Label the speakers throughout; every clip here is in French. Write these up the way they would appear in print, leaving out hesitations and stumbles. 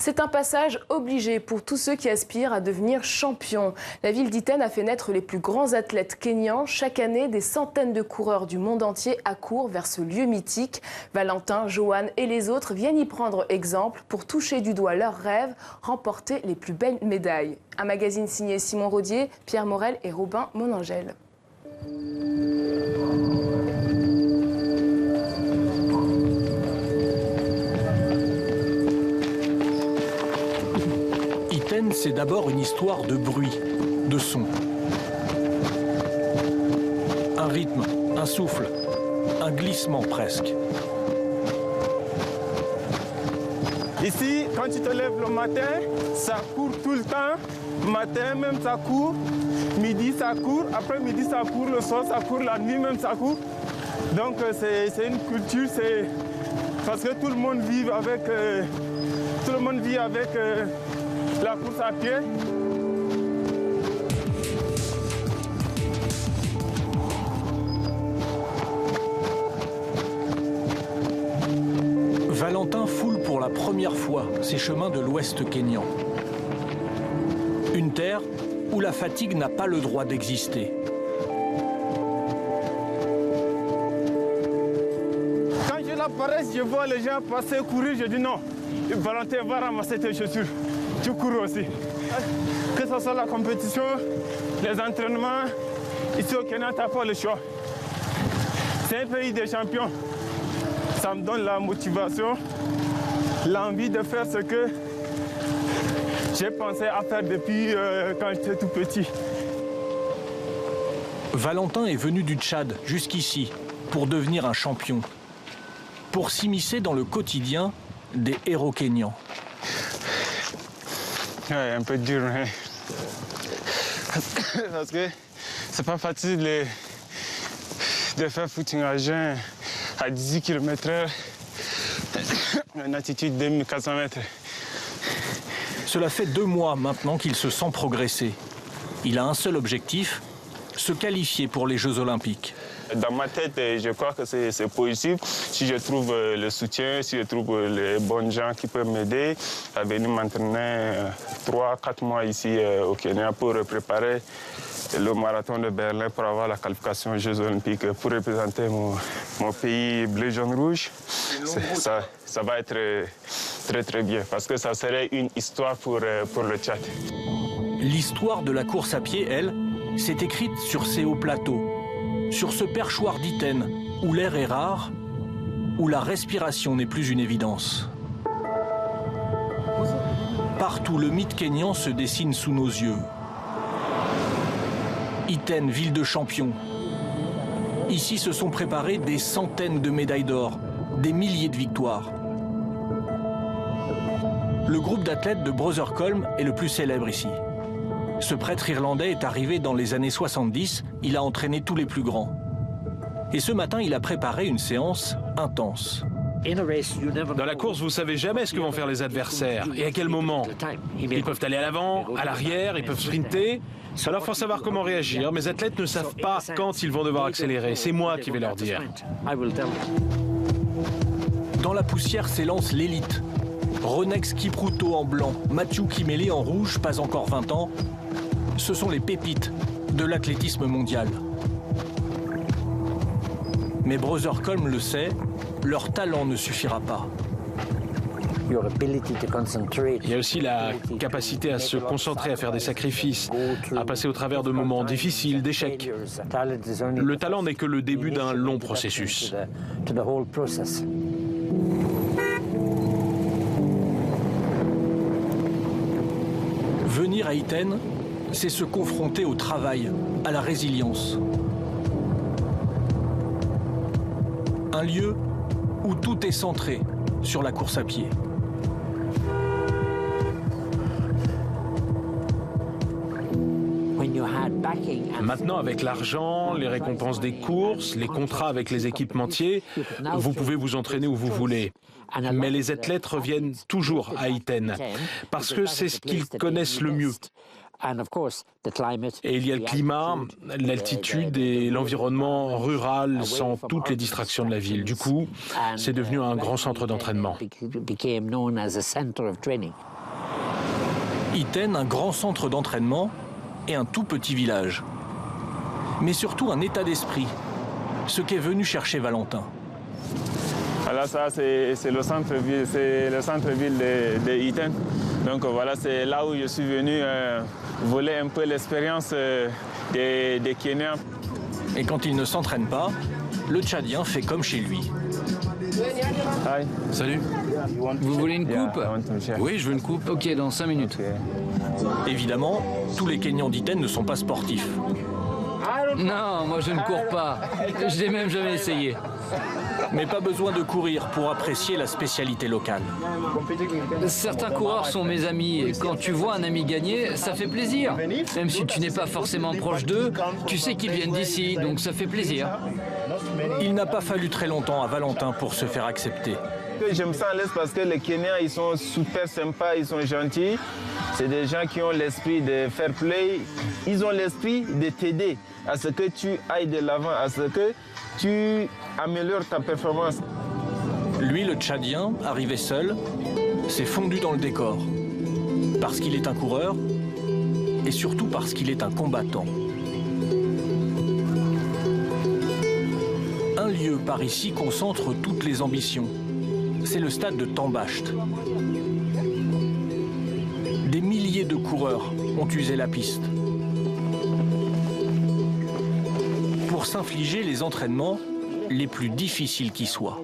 Speaker 1: C'est un passage obligé pour tous ceux qui aspirent à devenir champions. La ville d'Iten a fait naître les plus grands athlètes kenyans. Chaque année, des centaines de coureurs du monde entier accourent vers ce lieu mythique. Valentin, Johan et les autres viennent y prendre exemple pour toucher du doigt leurs rêves, remporter les plus belles médailles. Un magazine signé Simon Rodier, Pierre Morel et Robin Monangel.
Speaker 2: Iten, c'est d'abord une histoire de bruit, de son. Un rythme, un souffle, un glissement presque.
Speaker 3: Ici, quand tu te lèves le matin, ça court tout le temps. Matin même ça court, midi ça court, après-midi ça court, le soir ça court, la nuit même ça court. Donc c'est une culture, c'est parce que tout le monde vit avec, la course à pied.
Speaker 2: Valentin foule pour la première fois ces chemins de l'Ouest kényan. Une terre où la fatigue n'a pas le droit d'exister.
Speaker 3: Quand j'ai la paresse, je vois les gens passer, courir, je dis non. Valentin va ramasser tes chaussures, tu cours aussi. Que ce soit la compétition, les entraînements, ici au Kenya, tu n'as pas le choix. C'est un pays des champions. Ça me donne la motivation, l'envie de faire ce que j'ai pensé à faire depuis quand j'étais tout petit.
Speaker 2: Valentin est venu du Tchad jusqu'ici pour devenir un champion, pour s'immiscer dans le quotidien des héros kenyans.
Speaker 3: Ouais, un peu dur, hein. Parce que c'est pas facile de faire footing à jeun à 18 km/h, une altitude de 2400 mètres.
Speaker 2: Cela fait 2 mois maintenant qu'il se sent progresser. Il a un seul objectif, se qualifier pour les Jeux Olympiques.
Speaker 3: Dans ma tête, je crois que c'est possible. Si je trouve le soutien, si je trouve les bons gens qui peuvent m'aider à venir m'entraîner 3-4 mois ici au Kenya pour préparer le marathon de Berlin pour avoir la qualification aux Jeux Olympiques pour représenter mon pays bleu, jaune, rouge. Ça va être très bien parce que ça serait une histoire pour le Tchad.
Speaker 2: L'histoire de la course à pied, elle, s'est écrite sur ces hauts plateaux, sur ce perchoir d'Iten où l'air est rare, où la respiration n'est plus une évidence. Partout, le mythe kényan se dessine sous nos yeux. Iten, ville de champions. Ici se sont préparées des centaines de médailles d'or, des milliers de victoires. Le groupe d'athlètes de Brothercolm est le plus célèbre ici. Ce prêtre irlandais est arrivé dans les années 70, il a entraîné tous les plus grands. Et ce matin, il a préparé une séance intense.
Speaker 4: Dans la course, vous ne savez jamais ce que vont faire les adversaires et à quel moment. Ils peuvent aller à l'avant, à l'arrière, ils peuvent sprinter. Alors il faut savoir comment réagir. Mes athlètes ne savent pas quand ils vont devoir accélérer. C'est moi qui vais leur dire.
Speaker 2: Dans la poussière s'élance l'élite. Ronex Kipruto en blanc, Mathieu Kimeli en rouge, pas encore 20 ans. Ce sont les pépites de l'athlétisme mondial. Mais Brothercolm le sait, leur talent ne suffira pas.
Speaker 4: Il y a aussi la capacité à se concentrer, à faire des sacrifices, à passer au travers de moments difficiles, d'échecs. Le talent n'est que le début d'un long processus.
Speaker 2: Venir à Iten, c'est se confronter au travail, à la résilience. Un lieu où tout est centré sur la course à pied.
Speaker 4: Maintenant, avec l'argent, les récompenses des courses, les contrats avec les équipementiers, vous pouvez vous entraîner où vous voulez. Mais les athlètes reviennent toujours à Iten, parce que c'est ce qu'ils connaissent le mieux. Et il y a le climat, l'altitude et l'environnement rural sans toutes les distractions de la ville. Du coup, c'est devenu un grand centre d'entraînement.
Speaker 2: Iten, un grand centre d'entraînement et un tout petit village. Mais surtout un état d'esprit, ce qu'est venu chercher Valentin.
Speaker 3: Alors ça, c'est le centre-ville, de Iten. Donc voilà, c'est là où je suis venu voler un peu l'expérience des Kenyans.
Speaker 2: Et quand il ne s'entraîne pas, le Tchadien fait comme chez lui.
Speaker 3: Hi.
Speaker 5: Salut. Vous voulez une coupe?
Speaker 3: Yeah, I want to share.
Speaker 5: Oui, je veux une coupe. Ok, dans 5 minutes.
Speaker 2: Évidemment, tous les Kenyans d'Iten ne sont pas sportifs.
Speaker 5: Non, moi je ne cours pas. Je l'ai même jamais essayé.
Speaker 2: Mais pas besoin de courir pour apprécier la spécialité locale.
Speaker 5: Certains coureurs sont mes amis et quand tu vois un ami gagner, ça fait plaisir. Même si tu n'es pas forcément proche d'eux, tu sais qu'ils viennent d'ici, donc ça fait plaisir.
Speaker 2: Il n'a pas fallu très longtemps à Valentin pour se faire accepter.
Speaker 3: J'aime ça à l'aise parce que les Kenyans, ils sont super sympas, ils sont gentils. C'est des gens qui ont l'esprit de fair play. Ils ont l'esprit de t'aider à ce que tu ailles de l'avant, à ce que tu améliores ta performance.
Speaker 2: Lui, le Tchadien, arrivé seul, s'est fondu dans le décor. Parce qu'il est un coureur et surtout parce qu'il est un combattant. Un lieu par ici concentre toutes les ambitions. C'est le stade de Tambacht. Des milliers de coureurs ont usé la piste. Pour s'infliger les entraînements les plus difficiles qui soient.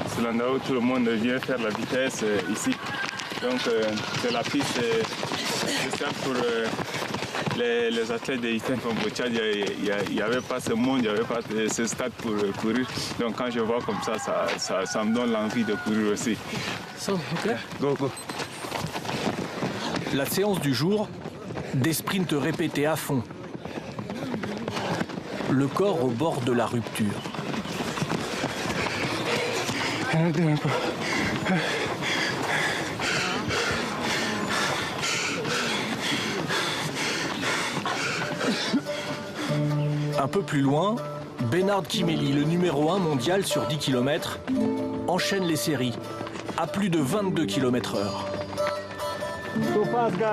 Speaker 3: C'est l'endroit où tout le monde vient faire la vitesse ici. Donc c'est la piste de stade pour les athlètes de Iten comme au Tchad. Il n'y avait pas ce monde, il n'y avait pas ce stade pour courir. Donc quand je vois comme ça me donne l'envie de courir aussi.
Speaker 5: Okay.
Speaker 3: Go, go.
Speaker 2: La séance du jour, des sprints répétés à fond. Le corps au bord de la rupture. Un peu plus loin, Bernard Kimeli, le numéro 1 mondial sur 10 km, enchaîne les séries à plus de 22 km/h.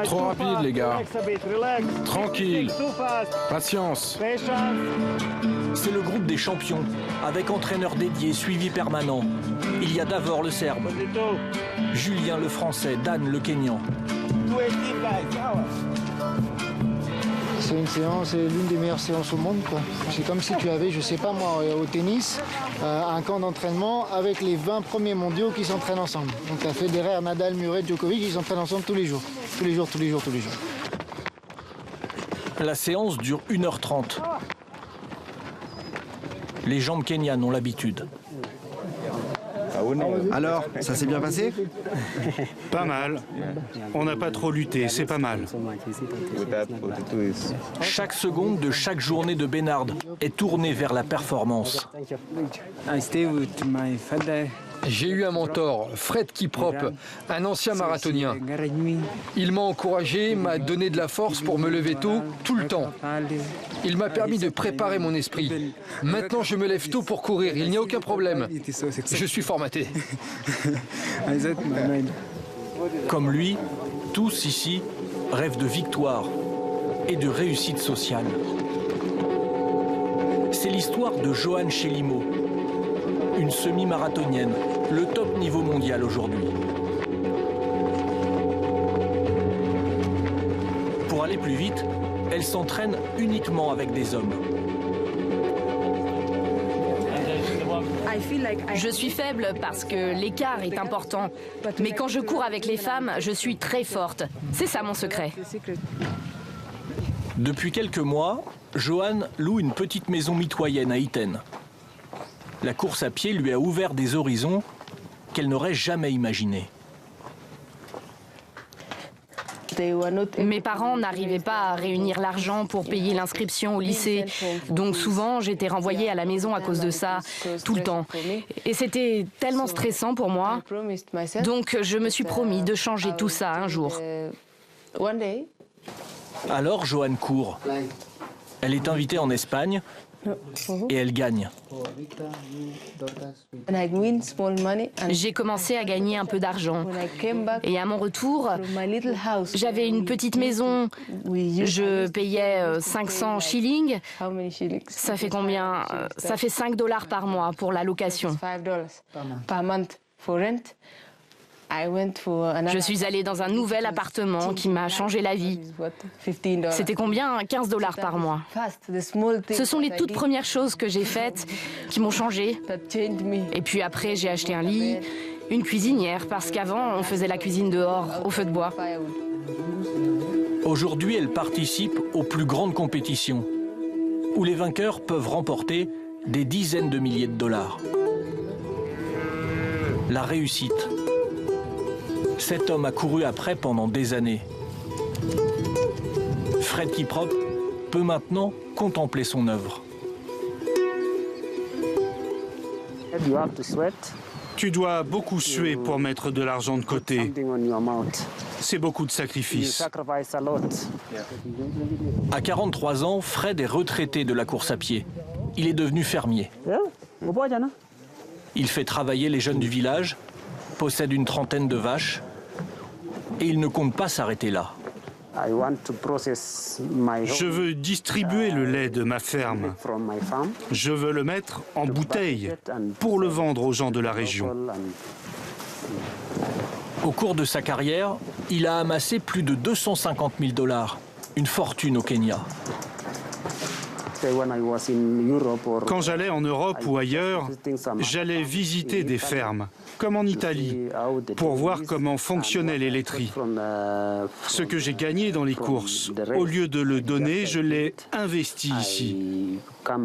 Speaker 4: Trop rapide, les gars. Tranquille. Patience.
Speaker 2: C'est le groupe des champions, avec entraîneur dédié, suivi permanent. Il y a Davor le Serbe, Julien le Français, Dan le Kenyan.
Speaker 6: C'est une séance, c'est l'une des meilleures séances au monde, quoi. C'est comme si tu avais, je sais pas moi, au tennis, un camp d'entraînement avec les 20 premiers mondiaux qui s'entraînent ensemble. Donc tu as Federer, Nadal, Murray, Djokovic, ils s'entraînent ensemble tous les jours. Tous les jours, tous les jours, tous les jours.
Speaker 2: La séance dure 1h30. Les jambes kenyanes ont l'habitude.
Speaker 7: Alors, ça s'est bien passé?
Speaker 8: Pas mal. On n'a pas trop lutté, c'est pas mal.
Speaker 2: Chaque seconde de chaque journée de Bernard est tournée vers la performance.
Speaker 9: J'ai eu un mentor, Fred Kiprop, un ancien marathonien. Il m'a encouragé, m'a donné de la force pour me lever tôt, tout le temps. Il m'a permis de préparer mon esprit. Maintenant, je me lève tôt pour courir, il n'y a aucun problème. Je suis formaté.
Speaker 2: Comme lui, tous ici rêvent de victoire et de réussite sociale. C'est l'histoire de Johan Chelimo, une semi-marathonienne, le top niveau mondial aujourd'hui. Pour aller plus vite, elle s'entraîne uniquement avec des hommes.
Speaker 10: Je suis faible parce que l'écart est important. Mais quand je cours avec les femmes, je suis très forte. C'est ça mon secret.
Speaker 2: Depuis quelques mois, Johan loue une petite maison mitoyenne à Iten. La course à pied lui a ouvert des horizons qu'elle n'aurait jamais imaginés.
Speaker 10: Mes parents n'arrivaient pas à réunir l'argent pour payer l'inscription au lycée. Donc souvent, j'étais renvoyée à la maison à cause de ça, tout le temps. Et c'était tellement stressant pour moi. Donc je me suis promis de changer tout ça un jour.
Speaker 2: Alors Johan court. Elle est invitée en Espagne Et elle gagne.
Speaker 10: J'ai commencé à gagner un peu d'argent. Et à mon retour, j'avais une petite maison. Je payais 500 shillings. Ça fait combien? Ça fait $5 par mois pour la location. Je suis allée dans un nouvel appartement qui m'a changé la vie. C'était combien? $15 par mois. Ce sont les toutes premières choses que j'ai faites qui m'ont changé. Et puis après, j'ai acheté un lit, une cuisinière, parce qu'avant, on faisait la cuisine dehors, au feu de bois.
Speaker 2: Aujourd'hui, elle participe aux plus grandes compétitions, où les vainqueurs peuvent remporter des dizaines de milliers de dollars. La réussite. Cet homme a couru après pendant des années. Fred Kiprop peut maintenant contempler son œuvre.
Speaker 8: Tu dois beaucoup suer pour mettre de l'argent de côté. C'est beaucoup de sacrifices.
Speaker 2: À 43 ans, Fred est retraité de la course à pied. Il est devenu fermier. Il fait travailler les jeunes du village, possède une trentaine de vaches, et il ne compte pas s'arrêter là.
Speaker 8: Je veux distribuer le lait de ma ferme. Je veux le mettre en bouteille pour le vendre aux gens de la région.
Speaker 2: Au cours de sa carrière, il a amassé plus de 250 000 $, une fortune au Kenya.
Speaker 8: Quand j'allais en Europe ou ailleurs, j'allais visiter des fermes, comme en Italie, pour voir comment fonctionnaient les laiteries. Ce que j'ai gagné dans les courses, au lieu de le donner, je l'ai investi ici.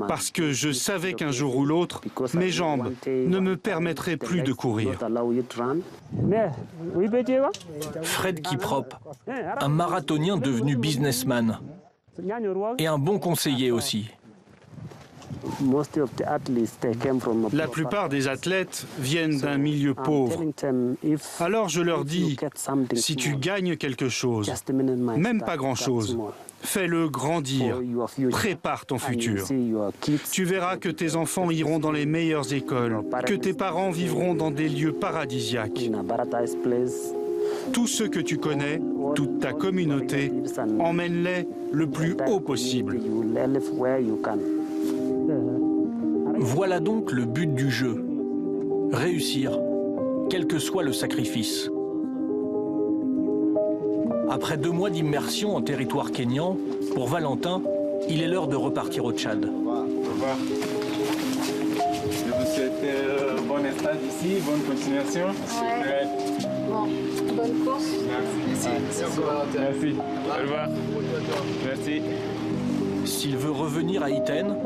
Speaker 8: Parce que je savais qu'un jour ou l'autre, mes jambes ne me permettraient plus de courir.
Speaker 2: Fred Kiprop, un marathonien devenu businessman. Et un bon conseiller aussi.
Speaker 8: La plupart des athlètes viennent d'un milieu pauvre. Alors je leur dis, si tu gagnes quelque chose, même pas grand-chose, fais-le grandir, prépare ton futur. Tu verras que tes enfants iront dans les meilleures écoles, que tes parents vivront dans des lieux paradisiaques. Tous ceux que tu connais, toute ta communauté, emmène-les le plus haut possible.
Speaker 2: Voilà donc le but du jeu. Réussir, quel que soit le sacrifice. Après 2 mois d'immersion en territoire kényan, pour Valentin, il est l'heure de repartir au Tchad.
Speaker 3: Au revoir. Je vous souhaite bon estage ici, bonne continuation.
Speaker 1: Ouais. Bon, bonne course.
Speaker 3: Merci. Merci. Au revoir. Merci.
Speaker 2: S'il veut revenir à Iten,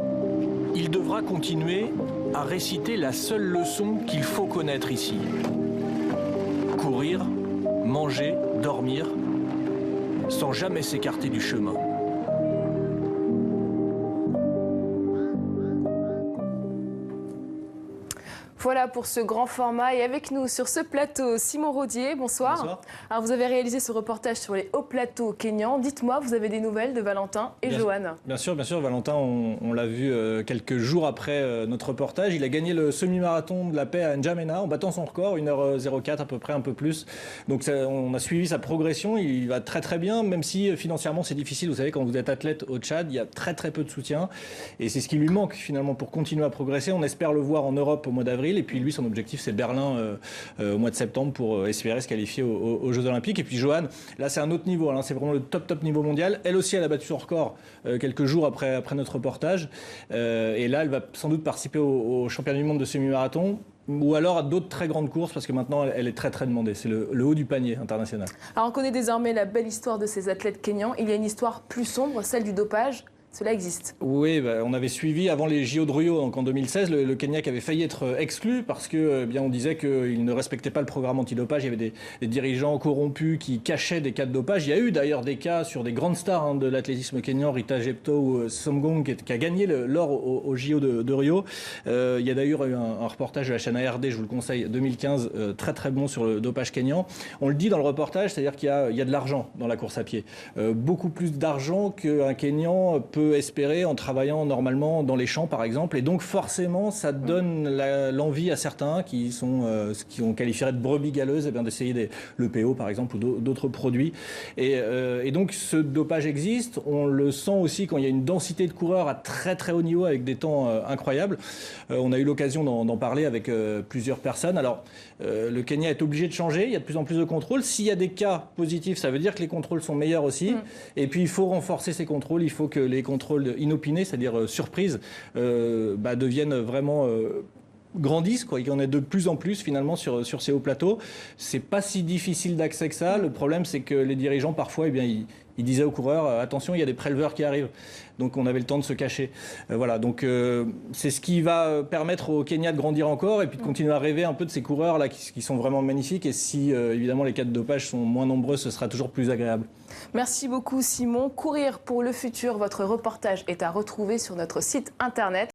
Speaker 2: il devra continuer à réciter la seule leçon qu'il faut connaître ici. Courir, manger, dormir, sans jamais s'écarter du chemin.
Speaker 1: Voilà pour ce grand format. Et avec nous sur ce plateau, Simon Rodier, bonsoir.
Speaker 11: Bonsoir.
Speaker 1: Alors vous avez réalisé ce reportage sur les hauts plateaux kenyans. Dites-moi, vous avez des nouvelles de Valentin et Johan?
Speaker 11: Bien sûr. Valentin, on l'a vu quelques jours après notre reportage. Il a gagné le semi-marathon de la paix à N'Djamena en battant son record, 1h04 à peu près, un peu plus. Donc on a suivi sa progression. Il va très très bien, même si financièrement c'est difficile. Vous savez, quand vous êtes athlète au Tchad, il y a très très peu de soutien. Et c'est ce qui lui manque finalement pour continuer à progresser. On espère le voir en Europe au mois d'avril. Et puis lui, son objectif, c'est Berlin au mois de septembre pour espérer se qualifier aux Jeux Olympiques. Et puis Johan, là, c'est un autre niveau. Là, c'est vraiment le top niveau mondial. Elle aussi, elle a battu son record quelques jours après notre reportage. Et là, elle va sans doute participer au championnat du monde de semi-marathon. Ou alors à d'autres très grandes courses, parce que maintenant, elle est très très demandée. C'est le haut du panier international.
Speaker 1: Alors on connaît désormais la belle histoire de ces athlètes kenyans. Il y a une histoire plus sombre, celle du dopage. Cela existe.
Speaker 11: Oui, on avait suivi avant les JO de Rio, donc en 2016, le Kenya qui avait failli être exclu parce que bien on disait qu'il ne respectait pas le programme antidopage. Il y avait des dirigeants corrompus qui cachaient des cas de dopage. Il y a eu d'ailleurs des cas sur des grandes stars de l'athlétisme kenyan, Rita Jepto ou Somgong qui a gagné l'or au JO de Rio. Il y a d'ailleurs eu un reportage de la chaîne ARD, je vous le conseille, 2015, très très bon sur le dopage kenyan. On le dit dans le reportage, c'est-à-dire qu'il y a de l'argent dans la course à pied. Beaucoup plus d'argent qu'un Kenyan peut peut espérer en travaillant normalement dans les champs, par exemple. Et donc, forcément, ça donne l'envie à certains qui ont qualifié de brebis galeuses, eh bien, d'essayer le PO, par exemple, ou d'autres produits. Et donc, ce dopage existe. On le sent aussi quand il y a une densité de coureurs à très, très haut niveau avec des temps incroyables. On a eu l'occasion d'en parler avec plusieurs personnes. Alors, le Kenya est obligé de changer. Il y a de plus en plus de contrôles. S'il y a des cas positifs, ça veut dire que les contrôles sont meilleurs aussi. Et puis, il faut renforcer ces contrôles. Il faut que les contrôles inopinés, c'est-à-dire surprises, deviennent vraiment grandissent, quoi. Il y en a de plus en plus finalement sur ces hauts plateaux. C'est pas si difficile d'accès que ça. Le problème, c'est que les dirigeants parfois, ils disaient aux coureurs attention, il y a des préleveurs qui arrivent. Donc on avait le temps de se cacher. Voilà, donc c'est ce qui va permettre au Kenya de grandir encore et puis de continuer à rêver un peu de ces coureurs là qui sont vraiment magnifiques. Et si évidemment les cas de dopage sont moins nombreux, ce sera toujours plus agréable.
Speaker 1: Merci beaucoup Simon. Courir pour le futur, votre reportage est à retrouver sur notre site internet.